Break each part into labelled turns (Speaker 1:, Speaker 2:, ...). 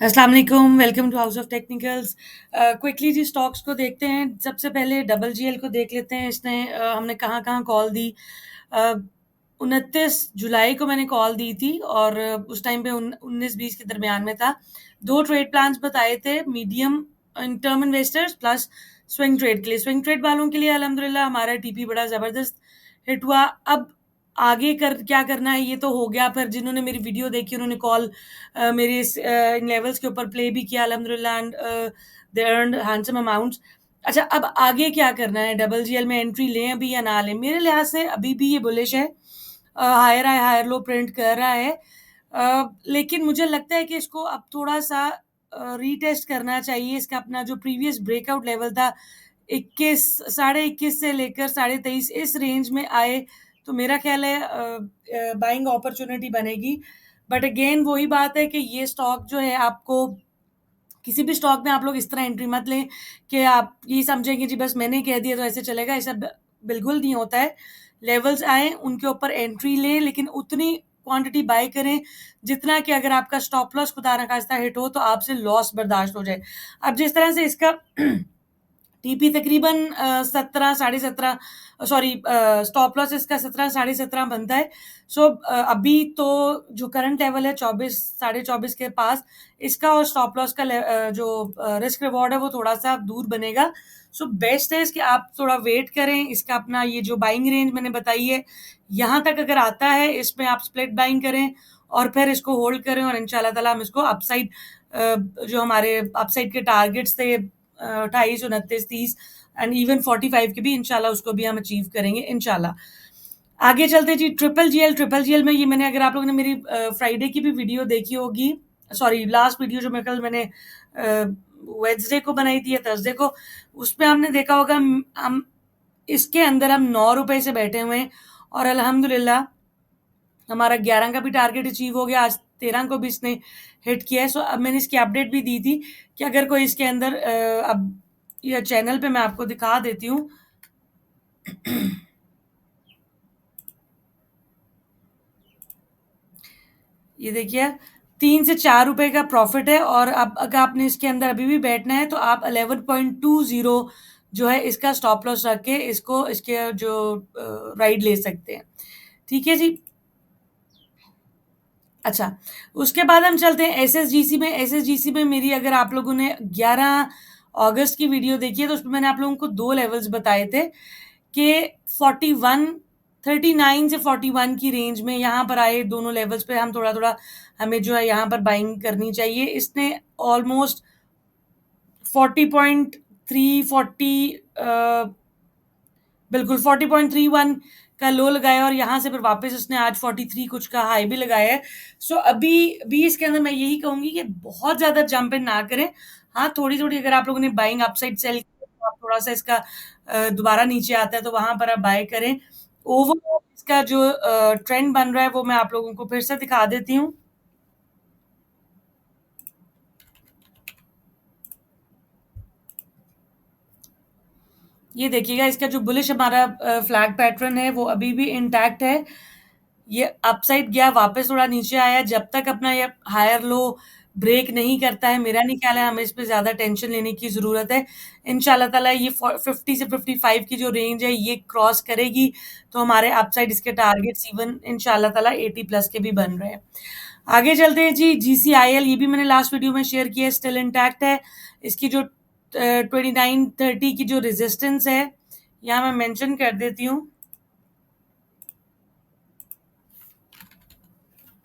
Speaker 1: अस्सलाम वालेकुम, welcome to house of technicals. Quickly जी स्टॉक्स को देखते हैं। सबसे पहले डबल जीएल को देख लेते हैं। इसने हमने कहाँ-कहाँ कॉल दी। अ, 29 जुलाई को मैंने कॉल दी थी और उस टाइम पे 19-20 के दरमियान में था। 2 ट्रेड प्लान्स बताए थे, medium term investors plus swing trade के लिए। स्विंग ट्रेड वालों के लिए अल्हम्दुलिल्लाह हमारा टीपी बड़ा ज़बरदस्त हिट हुआ। अब आगे क्या करना है ये तो हो गया, पर जिन्होंने मेरी वीडियो देखी उन्होंने कॉल मेरे इन लेवल्स के ऊपर प्ले भी किया अल्हम्दुलिल्लाह and they earned handsome amounts. अच्छा, अब आगे क्या करना है? डबल जीएल में एंट्री लें अभी या ना लें? मेरे लिहाज से अभी भी ये बुलिश है। Higher high higher low print कर रहा है। लेकिन मुझे लगता है कि इसको अब थोड़ा-सा रीटेस्ट करना चाहिए। इसका अपना जो प्रीवियस ब्रेकआउट लेवल था 21 साढ़े 21 से लेकर साढ़े 23 इस रेंज में आए तो मेरा ख़्याल है बाइंग अपॉर्च्युनिटी बनेगी। बट अगेन वही बात है कि ये स्टॉक जो है आपको किसी भी स्टॉक में आप लोग इस तरह एंट्री मत लें कि आप ये समझें कि जी बस मैंने कह दिया तो ऐसे चलेगा, ऐसा बिल्कुल नहीं होता है। लेवल्स आए उनके ऊपर एंट्री लें, लेकिन उतनी क्वांटिटी बाय करें जितना कि अगर आपका स्टॉप लॉस खुदा ना खास्ता हिट हो तो आपसे लॉस बर्दाश्त हो जाए। अब जिस तरह से इसका टीपी तकरीबन 17 साढ़े 17 सॉरी स्टॉप लॉस इसका 17 साढ़े 17 बनता है। सो अभी तो जो करंट लेवल है 24 साढ़े 24 के पास, इसका और स्टॉप लॉस का जो रिस्क रिवॉर्ड है वो थोड़ा-सा दूर बनेगा। सो बेस्ट है कि आप थोड़ा वेट करें। इसका अपना ये जो बाइंग रेंज मैंने बताई है, यहाँ तक अगर आता है इसमें आप स्प्लिट बाइंग करें और फिर इसको होल्ड करें और इंशाल्लाह ताला हम इसको अपसाइड जो हमारे अपसाइड के टारगेट्स थे 28, 29, 30 एंड इवन 45 के भी इंशाल्लाह उसको भी हम अचीव करेंगे इंशाल्लाह। आगे चलते जी ट्रिपल जीएल में ये मैंने अगर आप लोगों ने मेरी फ्राइडे की भी वीडियो देखी होगी, सॉरी लास्ट वीडियो जो मैं कल मैंने वेडनेसडे को बनाई थी या थर्सडे को, उसमें हमने देखा होगा हम इसके अंदर हम ₹9 से बैठे हुए हैं और अल्हम्दुलिल्लाह हमारा 11 का भी टारगेट अचीव हो गया। आज 13 को भी इसने हिट किया है। सो अब मैंने इसकी अपडेट भी दी थी कि अगर कोई इसके अंदर अब ये चैनल पे मैं आपको दिखा देती हूँ। ये देखिए 3 से ₹4 का प्रॉफ़िट है और अब अगर आपने इसके अंदर अभी भी बैठना है तो आप 11.20 जो है इसका स्टॉप लॉस रख के इसको इसके जो राइड ले सकते हैं। ठीक है जी? अच्छा, उसके बाद हम चलते हैं एसएसजीसी में। एसएसजीसी में मेरी अगर आप लोगों ने 11 अगस्त की वीडियो देखी है तो उसमें मैंने आप लोगों को 2 लेवल्स बताए थे कि 41 39 से 41 की रेंज में यहाँ पर आए दोनों लेवल्स पे हम थोड़ा-थोड़ा हमें जो है यहाँ पर बाइंग करनी चाहिए। इसने ऑलमोस्ट 40.3 बिल्कुल 40.31 का लो लगाया और यहाँ से फिर वापस उसने आज 43 कुछ का हाई भी लगाया है। सो अभी भी इसके अंदर मैं यही कहूँगी कि बहुत ज़्यादा जंप इन ना करें। हाँ, थोड़ी-थोड़ी अगर आप लोगों ने बाइंग अपसाइड सेल की है तो आप थोड़ा-सा इसका दोबारा नीचे आता है तो वहाँ पर आप बाय करें। ओवरऑल इसका जो ट्रेंड बन रहा है वो मैं आप लोगों को फिर से दिखा देती हूँ। ये देखिएगा इसका जो बुलिश हमारा फ्लैग पैटर्न है वो अभी भी इंटैक्ट है। ये अपसाइड गया, वापस थोड़ा नीचे आया, जब तक अपना ये हायर लो ब्रेक नहीं करता है, मेरा नहीं ख्याल है हमें इस पे ज़्यादा टेंशन लेने की ज़रूरत है। इंशाल्लाह ताला ये 50 से 55 की जो रेंज है, ये क्रॉस करेगी, तो हमारे अपसाइड इसके टारगेट्स इवन इंशाल्लाह ताला 80 प्लस के भी बन रहे हैं। आगे चलते हैं जी, जीसीआईएल ये भी मैंने लास्ट वीडियो में शेयर किया है, स्टिल इंटैक्ट है। इसकी जो 29-30 की जो रेजिस्टेंस है, यहाँ मैं मेंशन कर देती हूँ।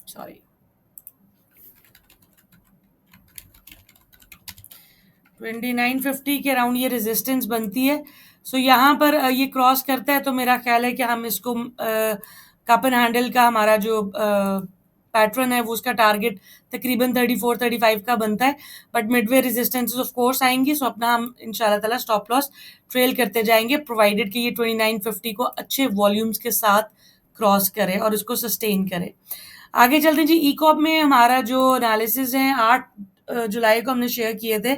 Speaker 1: सॉरी 2950 के अराउंड ये रेजिस्टेंस बनती है। सो यहाँ पर ये क्रॉस करता है तो मेरा ख्याल है कि हम इसको कप एंड हैंडल का हमारा जो पैटर्न है वो उसका टारगेट तकरीबन 34-35 का बनता है। But Midway resistances of course आएंगी, सो अपना हम इंशाल्लाह ताला स्टॉप लॉस ट्रेल करते जाएंगे प्रोवाइडेड कि ये 2950 को अच्छे वॉल्यूम्स के साथ क्रॉस करे और उसको सस्टेन करे। आगे चलते हैं जी, ई-कॉप में हमारा जो एनालिसिस है 8 जुलाई को हमने शेयर किए थे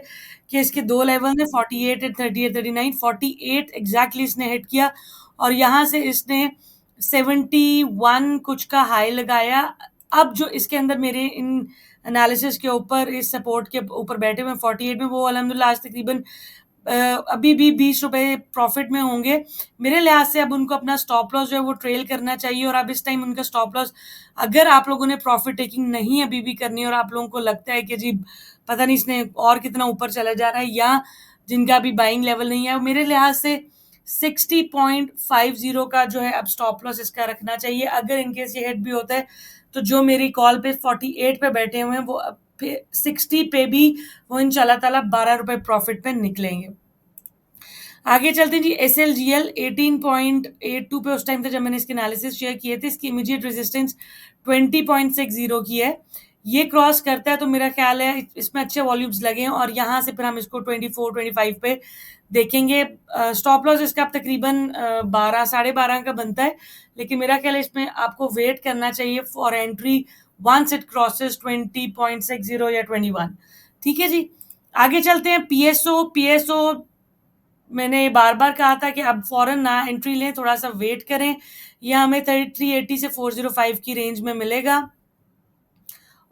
Speaker 1: कि इसके 2 लेवल हैं 48 एंड 38, 39, 48 एग्ज़ैक्टली इसने हिट किया और यहाँ से इसने 71 कुछ का हाई लगाया। अब जो इसके अंदर मेरे इन एनालिसिस के ऊपर, इस सपोर्ट के ऊपर बैठे हुए 48 में, वो अल्हम्दुलिल्लाह आज तकरीबन अभी भी 20 रुपए प्रॉफिट में होंगे। मेरे लिहाज से अब उनको अपना स्टॉप लॉस जो है वो ट्रेल करना चाहिए, और अब इस टाइम उनका स्टॉप लॉस, अगर आप लोगों ने प्रॉफिट टेकिंग नहीं अभी भी करनी है और आप लोगों को लगता है कि जी पता नहीं इसने और कितना ऊपर चला जा रहा है, या जिनका अभी बाइंग लेवल नहीं है, मेरे लिहाज से 60.50 का जो है अब स्टॉप लॉस इसका रखना चाहिए। अगर इनकेस ये हिट भी होता है तो जो मेरी कॉल पे 48 पे बैठे हुए हैं वो अब 60 पे भी वो इंशाल्लाह ताला 12 रुपए प्रॉफिट पे निकलेंगे। आगे चलते हैं जी, SLGL 18.82 पे उस टाइम पे जब मैंने इसके एनालिसिस शेयर किए थे, इसकी इमीडिएट रेजिस्टेंस 20.60 की है। ये क्रॉस करता है तो मेरा ख्याल है इसमें अच्छे वॉल्यूम्स लगे हैं, और यहाँ से फिर हम इसको 24-25 पे देखेंगे। स्टॉप लॉस इसका अब तकरीबन 12 साढ़े 12 का बनता है, लेकिन मेरा ख्याल है इसमें आपको वेट करना चाहिए for entry once it crosses 20.60 या 21। ठीक है जी। आगे चलते हैं PSO मैंने बार-बार कहा था कि अब फ़ौरन ना एंट्री लें, थोड़ा-सा वेट करें। ये हमें 380 से 405 की रेंज में मिलेगा।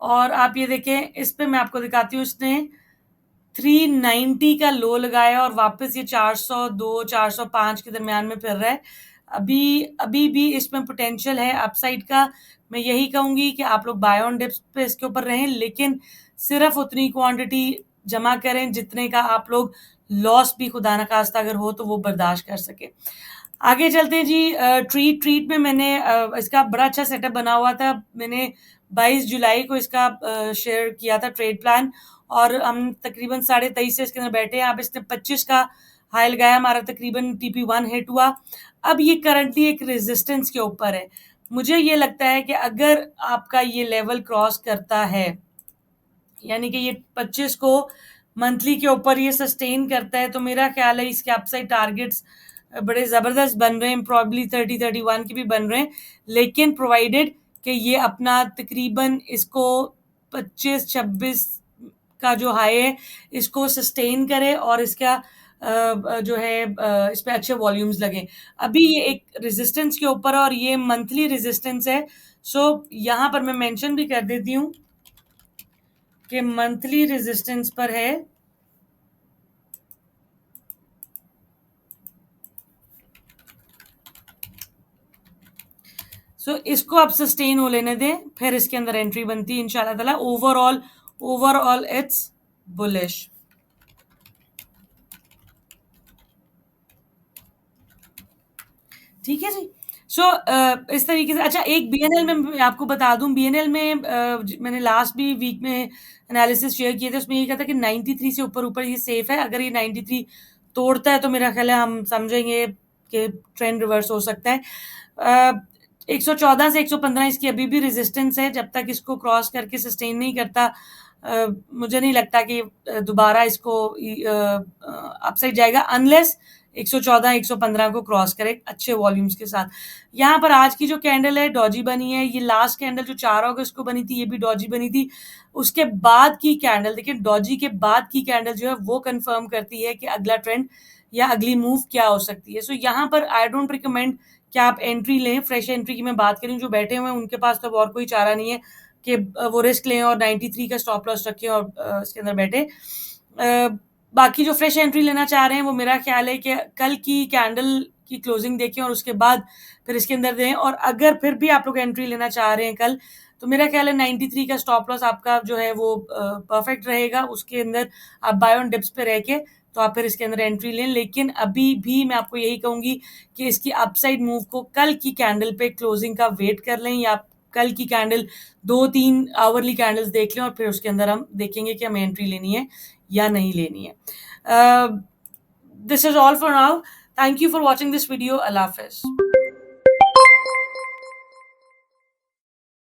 Speaker 1: और आप ये देखें, इस पे मैं आपको दिखाती हूँ, इसने 390 का लो लगाया और वापस ये 402, 405 के दरमियान में फिर रहा है। अभी भी इसमें पोटेंशियल है अपसाइड का। मैं यही कहूँगी कि आप लोग बाय ऑन डिप्स पे इसके ऊपर रहें, लेकिन सिर्फ़ उतनी क्वांटिटी जमा करें जितने का आप लोग लॉस भी खुदा ना खास्ता अगर हो तो वो बर्दाश्त कर सकें। आगे चलते हैं जी। ट्रीट में मैंने इसका बड़ा अच्छा सेटअप बना हुआ था। मैंने 22 जुलाई को इसका शेयर किया था ट्रेड प्लान, और हम तकरीबन 23.5 से इसके अंदर बैठे हैं। अब इसने 25 का हाई लगाया, हमारा तकरीबन TP1 हिट हुआ। अब ये करंटली एक रेजिस्टेंस के ऊपर है। मुझे ये लगता है कि अगर आपका ये लेवल क्रॉस करता है, यानी कि ये 25 को मंथली के ऊपर ये सस्टेन करता है, तो मेरा ख्याल है इसके अपसाइड टारगेट्स बड़े ज़बरदस्त बन रहे हैं, प्रॉब्ली 30-31 के भी बन रहे हैं। लेकिन प्रोवाइडेड कि ये अपना तकरीबन इसको 25-26 का जो हाई है इसको सस्टेन करे, और इसका जो है इस पे अच्छे वॉल्यूम्स लगें। अभी ये एक रेजिस्टेंस के ऊपर है और ये मंथली रेजिस्टेंस है। सो यहाँ पर मैं मेंशन भी कर देती हूँ कि मंथली रेजिस्टेंस पर है। सो इसको आप सस्टेन हो लेने दें, फिर इसके अंदर एंट्री बनती है इंशाल्लाह ताला। Overall it's bullish. ठीक है जी। सो इस तरीके से। अच्छा, एक BNL में मैं आपको बता दूँ, BNL में मैंने लास्ट भी वीक में एनालिसिस शेयर किए थे, उसमें ये कहा था कि 93 से ऊपर ये सेफ है। अगर ये 93 तोड़ता है तो मेरा ख्याल है हम समझेंगे कि ट्रेंड रिवर्स हो सकता है। 114 से 115 इसकी अभी भी रेजिस्टेंस है। जब तक इसको क्रॉस करके सस्टेन नहीं करता, मुझे नहीं लगता कि दोबारा इसको अपसाइड जाएगा, अनलेस 114, 115 को क्रॉस करे अच्छे वॉल्यूम्स के साथ। यहाँ पर आज की जो कैंडल है डॉजी बनी है। ये लास्ट कैंडल जो 4 अगस्त को बनी थी, ये भी डॉजी बनी थी। उसके बाद की कैंडल देखिए, डॉजी के बाद की कैंडल जो है वो कंफर्म करती है कि अगला ट्रेंड या अगली मूव क्या हो सकती है। सो यहाँ पर आई डोंट रिकमेंड कि आप एंट्री लें। फ्रेश एंट्री की मैं बात करूँ, जो बैठे हुए हैं उनके पास तो अब और कोई चारा नहीं है कि वो रिस्क लें और 93 का स्टॉप लॉस रखें और इसके अंदर बैठे। बाकी जो फ्रेश एंट्री लेना चाह रहे हैं, वो मेरा ख्याल है कि कल की कैंडल की क्लोजिंग देखें और उसके बाद फिर इसके अंदर दें। और अगर फिर भी आप लोग एंट्री लेना चाह रहे हैं कल, तो मेरा ख्याल है 93 का स्टॉप लॉस आपका जो है वो परफेक्ट रहेगा। उसके अंदर आप बाय ऑन डिप्स पे रह के तो आप फिर इसके अंदर एंट्री लें। लेकिन अभी भी मैं आपको यही कहूँगी कि इसकी अपसाइड मूव को कल की कैंडल पे क्लोजिंग का वेट कर लें, या कल की कैंडल 2-3 आवरली कैंडल्स देख लें और फिर उसके अंदर हम देखेंगे कि हमें एंट्री लेनी है या नहीं लेनी है। This is all for now. Thank you for watching this video. अल्लाह हाफ़िज़।